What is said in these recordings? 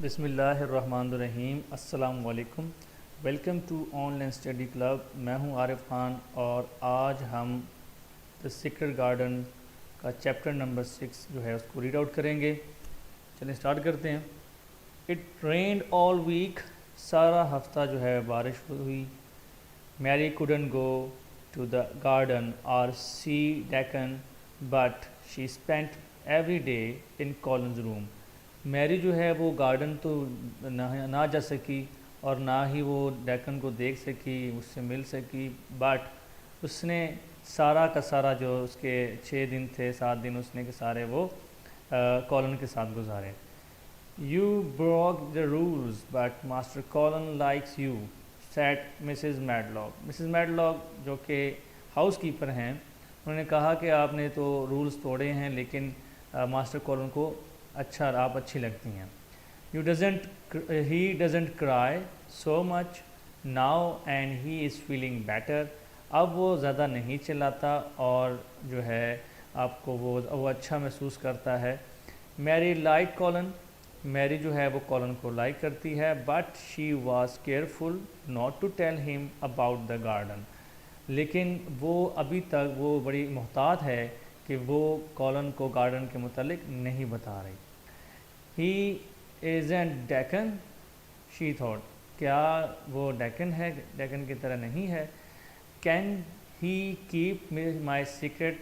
بسم اللہ الرحمن الرحیم۔ السلام علیکم، welcome to online study club. میں ہوں عارف خان اور آج ہم دا سیکرٹ گارڈن کا چیپٹر نمبر 6 جو ہے اس کو ریڈ آؤٹ کریں گے۔ چلیں اسٹارٹ کرتے ہیں۔ اٹ رینڈ آل ویک، سارا ہفتہ جو ہے بارش ہوئی۔ میری couldn't go to the garden or see Deccan, but she spent every day in Colin's room. میری جو ہے وہ گارڈن تو نہ جا سکی اور نہ ہی وہ ڈیکن کو دیکھ سکی، اس سے مل سکی، بٹ اس نے سارا کا سارا جو اس کے 6 دن تھے 7 دن اس نے کے سارے وہ کولن کے ساتھ گزارے۔ You broke the rules, but Master Colin likes you, said Mrs. Medlock. Mrs. Medlock جو کہ ہاؤس کیپر ہیں، انہوں نے کہا کہ آپ نے تو رولز توڑے ہیں لیکن ماسٹر کولن کو آپ اچھی لگتی ہیں۔ He doesn't cry so much now and he is feeling better. اب وہ زیادہ نہیں چلاتا اور جو ہے آپ کو وہ اچھا محسوس کرتا ہے۔ میری لائک کولن، میری جو ہے وہ کولن کو لائک کرتی ہے، but she was careful not to tell him about the garden. لیکن وہ ابھی تک وہ بڑی محتاط ہے کہ وہ کولن کو گارڈن کے متعلق نہیں بتا رہی۔ He isn't Deccan, she thought. کیا وہ ڈیکن ہے؟ ڈیکن کی طرح نہیں ہے۔ Can he keep my secret?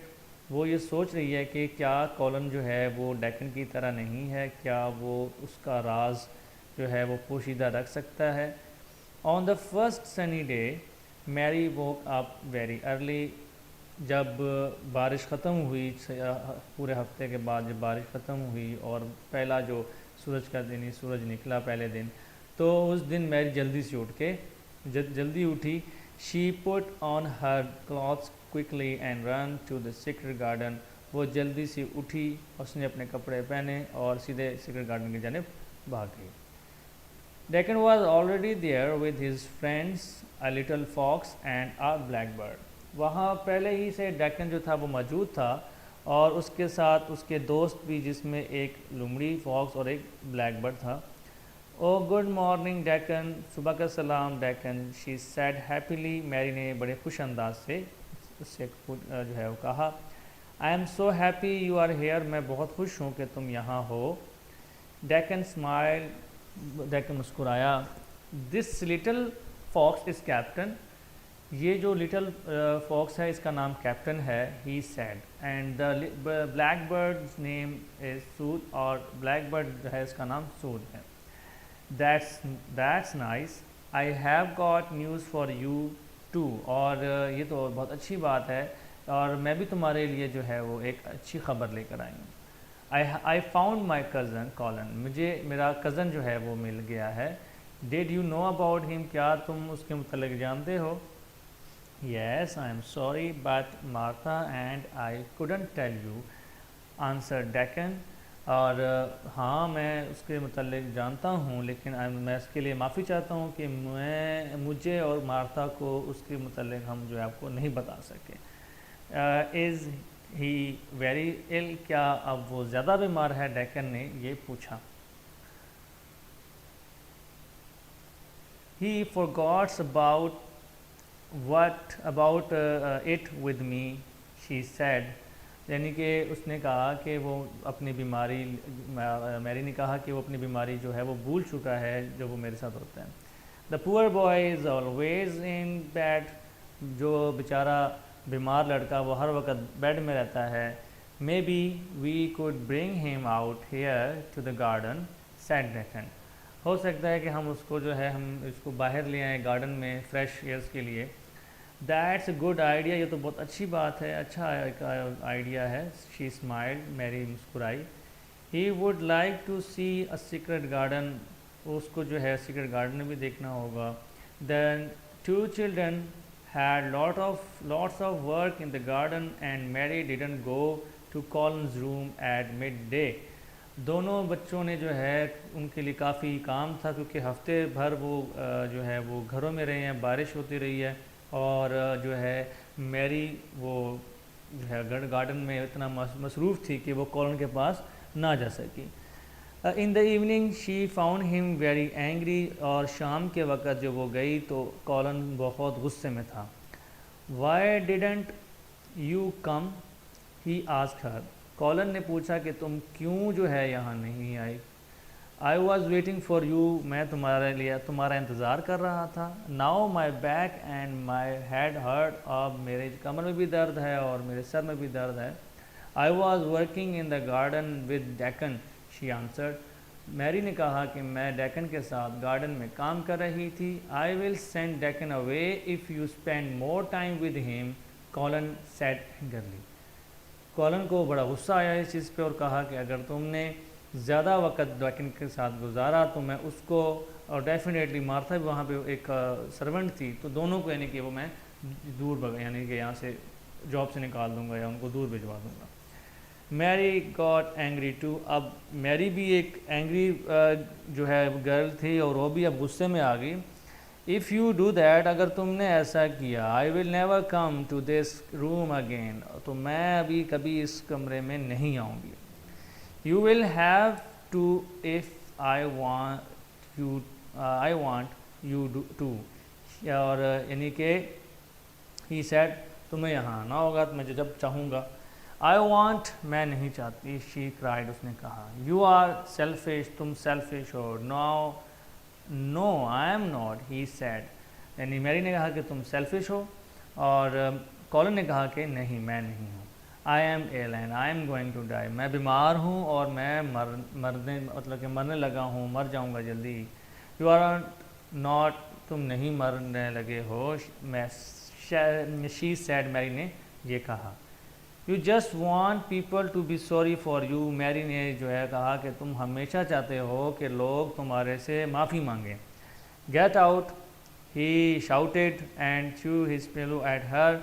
وہ یہ سوچ رہی ہے کہ کیا کولن جو ہے وہ ڈیکن کی طرح نہیں ہے، کیا وہ اس کا راز جو ہے وہ پوشیدہ رکھ سکتا ہے۔ On the first sunny day, Mary woke up very early. جب بارش ختم ہوئی، پورے ہفتے کے بعد جب بارش ختم ہوئی اور پہلا جو سورج کا دن سورج نکلا پہلے دن، تو اس دن میری جلدی سے اٹھ کے جلدی اٹھی۔ She put on her clothes quickly and ran to the secret garden. وہ جلدی سے اٹھی، اس نے اپنے کپڑے پہنے اور سیدھے سیکرٹ گارڈن کی جانب بھاگ گئی۔ Deccan was already there with his friends, a little fox and a blackbird. وہاں پہلے ہی سے ڈیکن جو تھا وہ موجود تھا اور اس کے ساتھ اس کے دوست بھی، جس میں ایک لومڑی، فاکس اور ایک بلیک برڈ تھا۔ او گڈ مارننگ ڈیکن، صبح کا سلام ڈیکن، شی سیڈ ہیپیلی، میری نے بڑے خوش انداز سے اس سے جو ہے وہ کہا۔ I am so happy you are here, میں بہت خوش ہوں کہ تم یہاں ہو۔ ڈیکن اسمائل، ڈیکن مسکرایا۔ This little fox is Captain, یہ جو لٹل فاکس ہے اس کا نام کیپٹن ہے۔ He said, and the black bird name is Soot, اور بلیک برڈ جو ہے اس کا نام سود ہے۔ That's nice, I have got news for you to, اور یہ تو بہت اچھی بات ہے اور میں بھی تمہارے لیے جو ہے وہ ایک اچھی خبر لے کر آئی ہوں۔ I found my cousin colon, مجھے میرا کزن جو ہے وہ مل گیا ہے۔ ڈیڈ یو نو اباؤٹ ہم، کیا تم اس کے متعلق جانتے ہو؟ Yes, I am sorry, but Martha and I couldn't tell you, answered Deccan. اور ہاں میں اس کے متعلق جانتا ہوں لیکن میں اس کے لیے معافی چاہتا ہوں کہ مجھے اور مارتھا کو اس کے متعلق ہم جو ہے آپ کو نہیں بتا سکے۔ Is he very ill؟ کیا اب وہ زیادہ بیمار ہے؟ ڈیکن نے یہ پوچھا۔ He forgot about it with me, she said. یعنی کہ اس نے کہا کہ وہ اپنی بیماری، میری نے کہا کہ وہ اپنی بیماری جو ہے وہ بھول چکا ہے جو وہ میرے ساتھ ہوتا ہے۔ The poor boy is always in bed، جو بیچارہ بیمار لڑکا وہ ہر وقت بیڈ میں رہتا ہے۔ Maybe we could bring him out here to the garden, said Deccan. ہو سکتا ہے کہ ہم اس کو جو ہے ہم اس کو باہر لے آئیں گارڈن میں فریش ایئرس کے لیے۔ دیٹس اے گڈ آئیڈیا، یہ تو بہت اچھی بات ہے، اچھا آئیڈیا ہے۔ شی اسمائلڈ، میری مسکرائی۔ He would like to see a secret garden, اس کو جو ہے سیکرٹ گارڈن بھی دیکھنا ہوگا۔ Then two children had lots of work in the garden and Mary didn't go to Colin's room at midday. دونوں بچوں نے جو ہے ان کے لیے کافی کام تھا کیونکہ ہفتے بھر وہ جو ہے وہ گھروں میں رہے ہیں، بارش ہوتی رہی ہے اور جو ہے میری وہ جو ہے گارڈن میں اتنا مصروف تھی کہ وہ کولن کے پاس نہ جا سکی۔ ان دا ایوننگ شی فاؤنڈ ہم ویری اینگری، اور شام کے وقت جب وہ گئی تو کولن بہت غصے میں تھا. Why didn't you come, he asked her. Colin نے پوچھا کہ تم کیوں جو ہے یہاں نہیں آئی. I was waiting for you, میں تمہارا انتظار کر رہا تھا. Now my back and my head hurt, اب میرے کمر میں بھی درد ہے اور میرے سر میں بھی درد ہے. I was working in the garden with Dickon, she answered. Mary نے کہا کہ میں ڈیکن کے ساتھ گارڈن میں کام کر رہی تھی. I will send Dickon away if you spend more time with him, Colin said angrily. Colin کو بڑا غصہ آیا اس چیز پہ اور کہا کہ اگر تم نے زیادہ وقت ڈیکن کے ساتھ گزارا تو میں اس کو، اور ڈیفینیٹلی مارتھا بھی وہاں پہ ایک سرونٹ تھی، تو دونوں کو یعنی کہ وہ میں دور یعنی کہ یہاں سے جاب سے نکال دوں گا یا ان کو دور بھجوا دوں گا. میری گاٹ اینگری ٹو، اب میری بھی ایک اینگری جو ہے گرل تھی اور وہ بھی اب غصے میں آ گئی. اف یو ڈو دیٹ، اگر تم نے ایسا کیا، I will never come to this room again, تو میں ابھی کبھی اس کمرے میں نہیں آؤں گی. You will have to if I want you to, اور یعنی کہ ہی سیڈ تمہیں یہاں آنا ہوگا تو میں جب چاہوں گا. آئی وانٹ، میں نہیں چاہتی. شی کرائڈ، اس نے کہا. یو آر سیلفش، تم سیلفش ہو. No I am not, he said. یعنی میری نے کہا کہ تم سیلفش ہو، اور کولن نے کہا کہ نہیں میں نہیں ہوں. I am ill and I am going to die, میں بیمار ہوں اور میں مرنے لگا ہوں، مر جاؤں گا جلدی. یو آر ناٹ، تم نہیں مرنے لگے ہو. شی سیڈ، میری نے یہ کہا. You just want people to be sorry for you, Mary نے جو ہے کہا کہ تم ہمیشہ چاہتے ہو کہ لوگ تمہارے سے معافی مانگیں. Get out, he shouted and threw his pillow at her,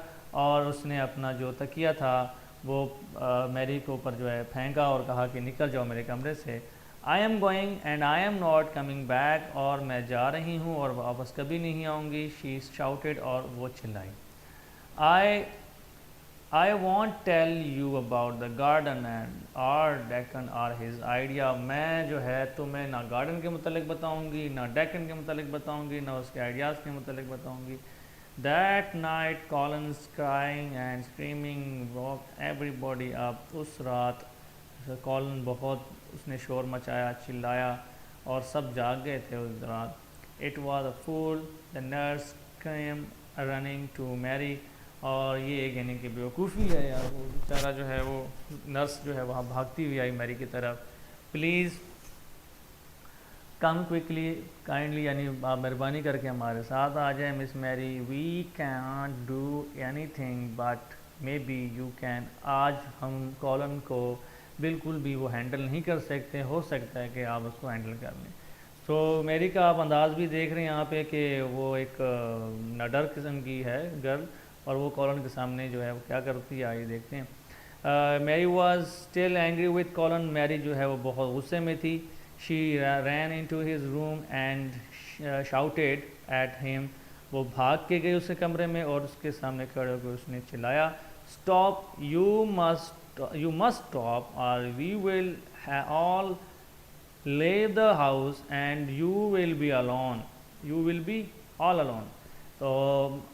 اور اس نے اپنا جو تکیہ تھا وہ میری کے اوپر جو ہے پھینکا اور کہا کہ نکل جاؤ میرے کمرے سے. آئی am going and I am not coming back, اور میں جا رہی ہوں اور واپس کبھی نہیں آؤں گی. شی شاؤٹیڈ، اور وہ چلائی. I won't tell you about the garden and our Deccan or his idea. میں جو ہے تمہیں نہ گارڈن کے متعلق بتاؤں گی، نہ ڈیکن کے متعلق بتاؤں گی، نہ اس کے آئیڈیاز کے متعلق بتاؤں گی. That night Collins crying and screaming woke everybody up. اس رات کولن اس نے شور مچایا، چلایا، اور سب جاگ گئے تھے اس رات. It was a fool. The nurse came running to Mary. اور یہ ایک یعنی کہ بیوقوفی ہے یار، وہ بیچارہ جو ہے وہ نرس جو ہے وہاں بھاگتی ہوئی آئی میری کی طرف. پلیز کم کوئکلی کائنڈلی، یعنی آپ مہربانی کر کے ہمارے ساتھ آ جائیں Miss Mary. We can't do anything but maybe you can. آج ہم کولن کو بالکل بھی وہ ہینڈل نہیں کر سکتے، ہو سکتا ہے کہ آپ اس کو ہینڈل کر لیں. تو میری کا آپ انداز بھی دیکھ رہے ہیں یہاں پہ کہ وہ ایک نڈر قسم کی ہے گرل، اور وہ کولن کے سامنے جو ہے وہ کیا کرتی ہے آئیے دیکھتے ہیں. Mary was still angry with Colin, Mary جو ہے وہ بہت غصے میں تھی. She ran into his room and shouted at him, وہ بھاگ کے گئی اس کے کمرے میں اور اس کے سامنے کھڑے ہو کے اس نے چلایا. اسٹاپ، یو مسٹ اسٹاپ اور وی ول آل leave the house and you will be all alone. تو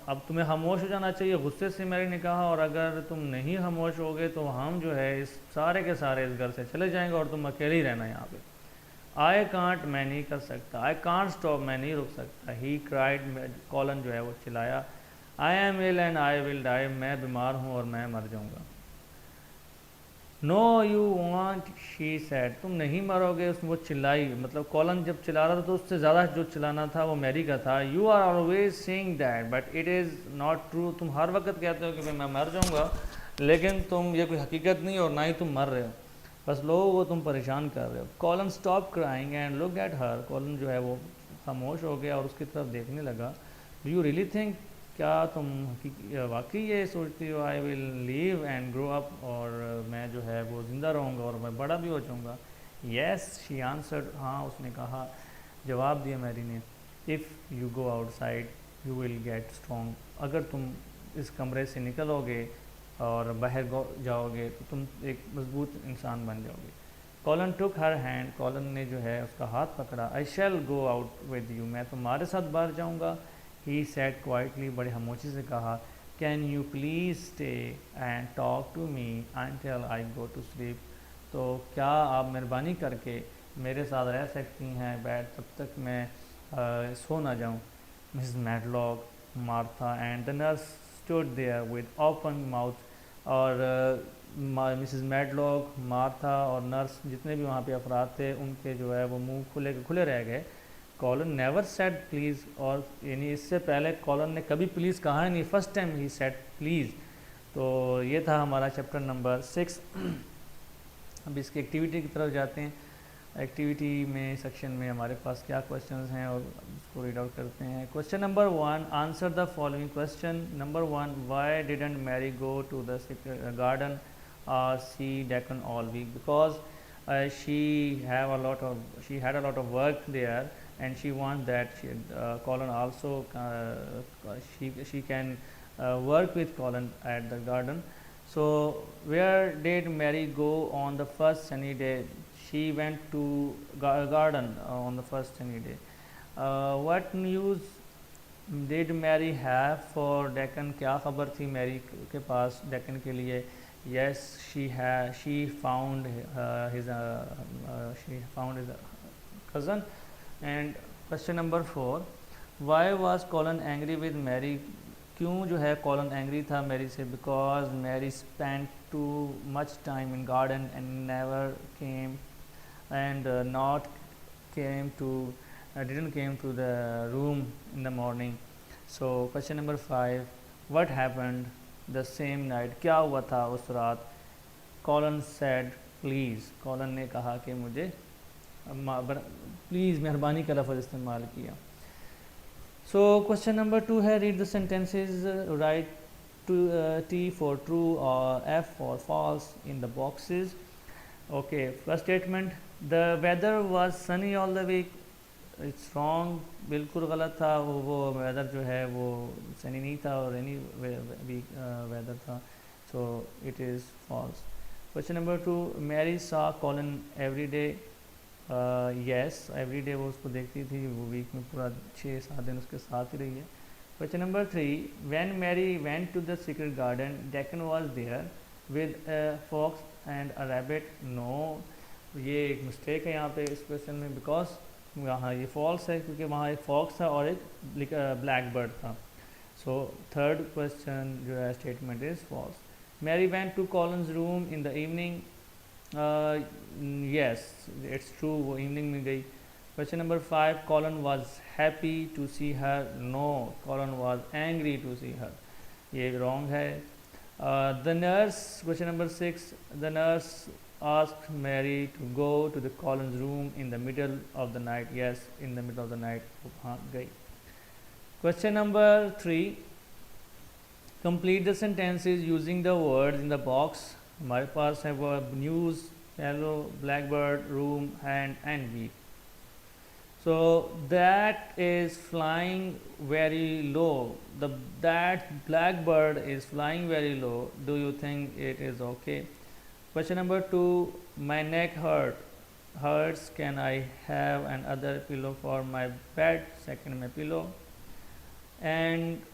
اب تمہیں خاموش ہو جانا چاہیے، غصے سے میری نے کہا، اور اگر تم نہیں خاموش ہوگے تو ہم جو ہے اس سارے کے سارے اس گھر سے چلے جائیں گے اور تم اکیلے ہی رہنا یہاں پہ. آئی کانٹ، میں نہیں کر سکتا. آئی کانٹ اسٹاپ، میں نہیں رک سکتا. ہی کرائڈ، کولن جو ہے وہ چلایا. I am ill and I will die, میں بیمار ہوں اور میں مر جاؤں گا. No you won't, she said, تم نہیں مرو گے. اس نے وہ چلائی، مطلب کولن جب چلا رہا تھا تو اس سے زیادہ جو چلانا تھا وہ میری کا تھا. You are always saying that but it is not true, تم ہر وقت کہتے ہو کہ میں مر جاؤں گا، لیکن تم یہ کوئی حقیقت نہیں اور نہ ہی تم مر رہے ہو، بس لوگوں کو تم پریشان کر رہے ہو. Colin stop crying and look at her, Colin جو ہے وہ خاموش ہو گیا اور اس کی طرف دیکھنے لگا. ڈو یو ریئلی تھنک، کیا تم واقعی یہ سوچتی ہو آئی ول لیو اینڈ گرو اپ، اور میں جو ہے وہ زندہ رہوں گا اور میں بڑا بھی ہو جاؤں گا. یس، شی آنسرڈ، ہاں اس نے کہا، جواب دیا میری نے. If you go outside you will get strong, اگر تم اس کمرے سے نکلو گے اور باہر جاؤ گے تو تم ایک مضبوط انسان بن جاؤ گے. کالن ٹک ہر ہینڈ, کالن نے جو ہے اس کا ہاتھ پکڑا. I shall go out with you, میں تمہارے ساتھ باہر جاؤں گا. ہی سیڈ کوائٹلی, بڑے خاموشی سے کہا. Can you please stay and talk to me until I go to sleep, تو کیا آپ مہربانی کر کے میرے ساتھ رہ سکتی ہیں بیٹھ جب تک میں سو نہ جاؤں. Mrs Medlock, Martha and the nurse stood there with open mouth, اور مسز میڈلاک, مارتھا اور نرس جتنے بھی وہاں پہ افراد تھے ان کے جو ہے وہ منہ کھلے کے کھلے رہ گئے. کالن نیور سیڈ پلیز, اور یعنی اس سے پہلے کالن نے کبھی پلیز کہا نہیں, first time he said please. تو یہ تھا ہمارا چیپٹر نمبر 6. اب اس کی ایکٹیویٹی کی طرف جاتے ہیں. ایکٹیویٹی میں سیکشن میں ہمارے پاس کیا کویشچنز ہیں اور اس کو ریڈ آؤٹ کرتے ہیں. Question number 1, answer the following question. Number 1, why didn't Mary go to the garden or see Deccan all week? Because she had a lot of work there, and she wants that Colin also she can work with Colin at the garden. So where did Mary go on the first sunny day? She went to garden on the first sunny day. What news did Mary have for Deccan? کیا خبر تھی میری کے پاس ڈیکن کے لیے. Yes, she found his cousin. And question number 4, why was Colin angry with Mary? کیوں جو ہے Colin angry تھا میری سے؟ Because Mary spent too much time in garden and never came and didn't came to the room in the morning. So question number 5, what happened the same night? کیا ہوا تھا اس رات؟ Colin said please. Colin نے کہا کہ مجھے please, مہربانی کا لفظ استعمال کیا. So question number 2 ہے read the sentences, write T for true or F for false in the boxes. Okay, first statement, the weather was sunny all the week. It's wrong, بالکل غلط تھا. وہ ویدر جو ہے وہ سنی نہیں تھا اور رینی ویدر تھا. So it is false. Question number 2, Mary saw Colin every day. Yes, every day وہ اس کو دیکھتی تھی, وہ ویک میں پورا 6-7 دن اس کے ساتھ ہی رہی ہے. Question number 3, when Mary went to the secret garden, Deccan was there with a fox and a rabbit. No, یہ ایک مسٹیک ہے یہاں پہ اس کویشچن میں, بیکاز وہاں یہ فالس ہے کیونکہ وہاں ایک فاکس تھا اور ایک بلیک برڈ تھا. سو تھرڈ کویشچن جو ہے statement is false. Mary went to Colin's room in the evening. Yes, it's true, وہ ایوننگ میں گئی. Question number 5, Colin was happy to see her. No, Colin was angry to see her. یہ wrong ہے. The nurse, question number 6, the nurse asked Mary to go to the Colin's room in the middle of the night. Yes, in the middle of the night. وہاں گئی. Question number 3, complete the sentences using the words in the box. ہمارے پاس ہے وہ news, yellow, black bird, room, and week. So that is flying very low. That black bird is flying very low. Do you think it is okay? Question number 2, my neck hurts. Can I have another pillow for my bed? Second my pillow. And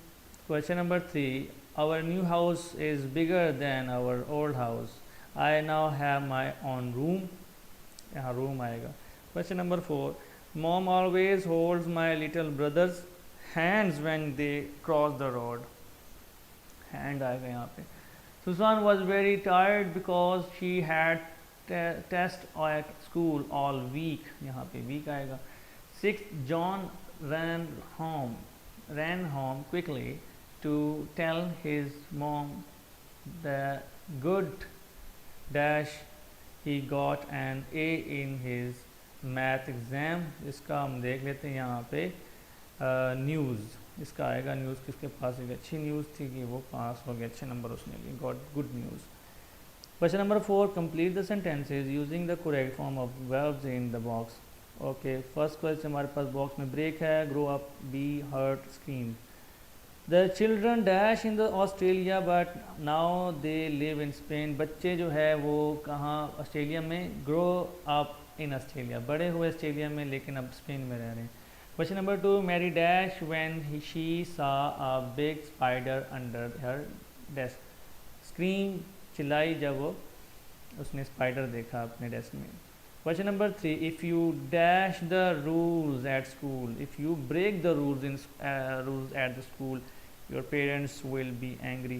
question number 3, our new house is bigger than our old house. I now have my own room. یہاں room آئے گا. Question number 4, mom always holds my little brother's hands when they cross the road. Hand آئے گا یہاں پہ. Susan was very tired because she had test at school all week. یہاں پہ week آئے گا. 6, John ran home quickly to tell his mom the good dash he got an A in his math exam. اس کا ہم دیکھ لیتے ہیں یہاں پہ نیوز. اس کا آئے گا نیوز, کس کے پاس ایک اچھی نیوز تھی کہ وہ پاس ہو گیا, اچھے نمبر اس نے لیے, got good news. Question number 4, complete the sentences using the correct form of verbs in the box. Okay, first question ہمارے پاس باکس میں بریک ہے, grow up, be, hurt, scream. The children dash in the Australia but now they live in Spain. بچے جو ہے وہ کہاں Australia میں grow up in Australia, بڑے ہوئے آسٹریلیا میں لیکن اب اسپین میں رہ رہے ہیں. Question number 2, Mary dash when she saw a big spider under her desk. Scream, چلائی جب وہ اس نے اسپائڈر دیکھا اپنے ڈیسک میں. Question number 3, if you dash the rules at school, if you break the rules at the school, your parents will be angry.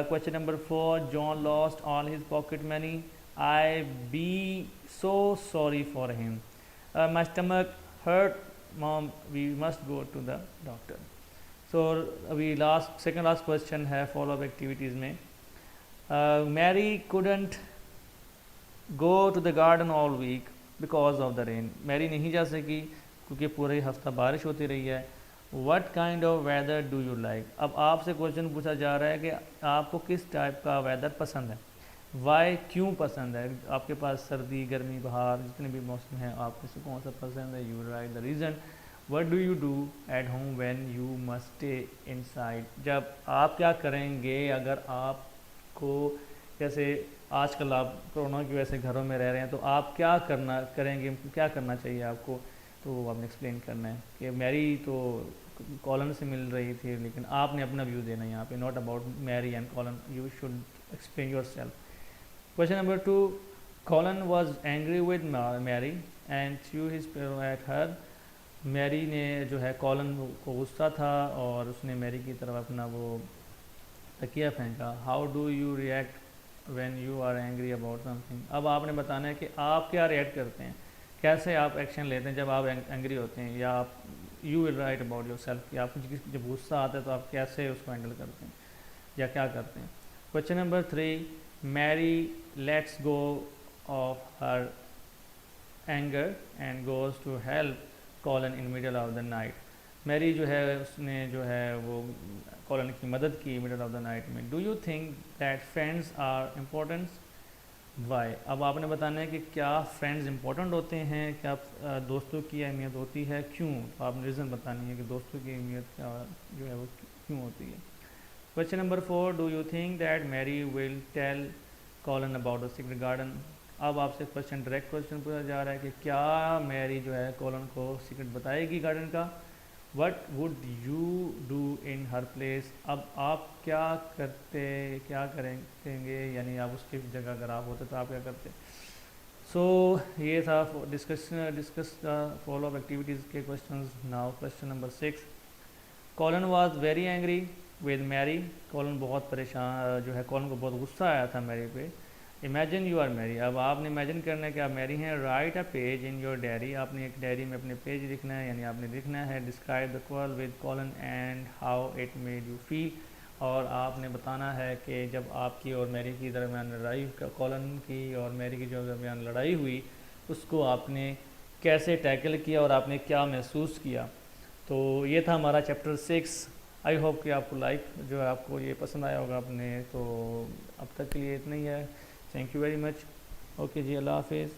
Question number 4, John lost all his pocket money. I be so sorry for him. My stomach hurt. Mom, we must go to the doctor. So ابھی second last question ہے follow up activities میں. Mary couldn't go to the garden all week because of the rain. میری نہیں جا سکی کیونکہ پورے ہفتہ بارش ہوتی رہی ہے. What kind of weather do you like? اب آپ سے کوشچن پوچھا جا رہا ہے کہ آپ کو کس ٹائپ کا ویدر پسند ہے. وائی, کیوں پسند ہے. آپ کے پاس سردی, گرمی, بہار جتنے بھی موسم ہیں آپ کو سے کون سا پسند ہے. You right the reason. What do you do at home when you must stay inside? جب آپ کیا کریں گے اگر آپ کو جیسے آج کل آپ کورونا کی وجہ سے گھروں میں رہ رہے ہیں تو آپ کیا کریں گے, کیا کرنا چاہیے آپ کو. تو آپ نے ایکسپلین کرنا ہے کہ میری تو کالن سے مل رہی تھی لیکن آپ نے اپنا ویو دینا ہے یہاں پہ, ناٹ اباؤٹ میری and Colin. You should explain your self. Question number 2, Colin was angry with Mary and threw his pillow at her. میری نے جو ہے کالن کو غصہ تھا اور اس نے میری کی طرف اپنا وہ تکیہ پھینکا. How do you react when you are angry about something. اب آپ نے بتانا ہے کہ آپ کیا ریئیکٹ کرتے ہیں, کیسے آپ ایکشن لیتے ہیں جب آپ اینگری ہوتے ہیں, یا آپ you will write about your self کہ آپ جب غصہ آتا ہے تو آپ کیسے اس کو ہینڈل کرتے ہیں یا کیا کرتے ہیں. Question number 3, Mary lets go of her anger and goes to help Colin in middle of the night. میری جو ہے اس نے جو ہے وہ کالن کی مدد کی middle of the night میں. Do you think that friends are important? Why? اب آپ نے بتانا ہے کہ کیا فرینڈز امپورٹنٹ ہوتے ہیں, کیا دوستوں کی اہمیت ہوتی ہے, کیوں. آپ نے ریزن بتانی ہے کہ دوستوں کی اہمیت کیا جو ہے وہ کیوں ہوتی ہے. Question number 4, do you think that Mary will tell Colin about the secret garden? اب آپ سے ڈائریکٹ کوشچن پوچھا جا رہا ہے کہ کیا میری جو ہے کالن کو سیکرٹ بتائے گی گارڈن کا. What would you do in Hare place. اب آپ کیا کریں گے, یعنی آپ اس کی جگہ اگر آپ ہوتے تو آپ کیا کرتے. سو یہ تھا ڈسکس فالو اپ ایکٹیویٹیز کے questions. Now question number 6, Colin was very angry with میری. کالن بہت پریشان جو ہے کالن کو بہت غصہ آیا تھا میری پہ. امیجن یو آر میری. اب آپ نے امیجن کرنا ہے کہ آپ میری ہیں. Right a page in your diary. آپ نے ایک ڈائری میں اپنے پیج لکھنا ہے, یعنی آپ نے لکھنا ہے describe the call with Colin and how it made you feel. اور آپ نے بتانا ہے کہ جب آپ کی اور میری کی درمیان لڑائی, کالن کی اور میری کی جو درمیان لڑائی ہوئی اس کو آپ نے کیسے ٹیکل کیا اور آپ نے کیا محسوس کیا. تو یہ تھا ہمارا چیپٹر 6. آئی ہوپ کہ آپ کو جو ہے آپ کو یہ پسند آیا ہوگا اپنے. تو اب تک کے لیے اتنا ہی ہے. Thank you very much. Okay جی, اللہ حافظ.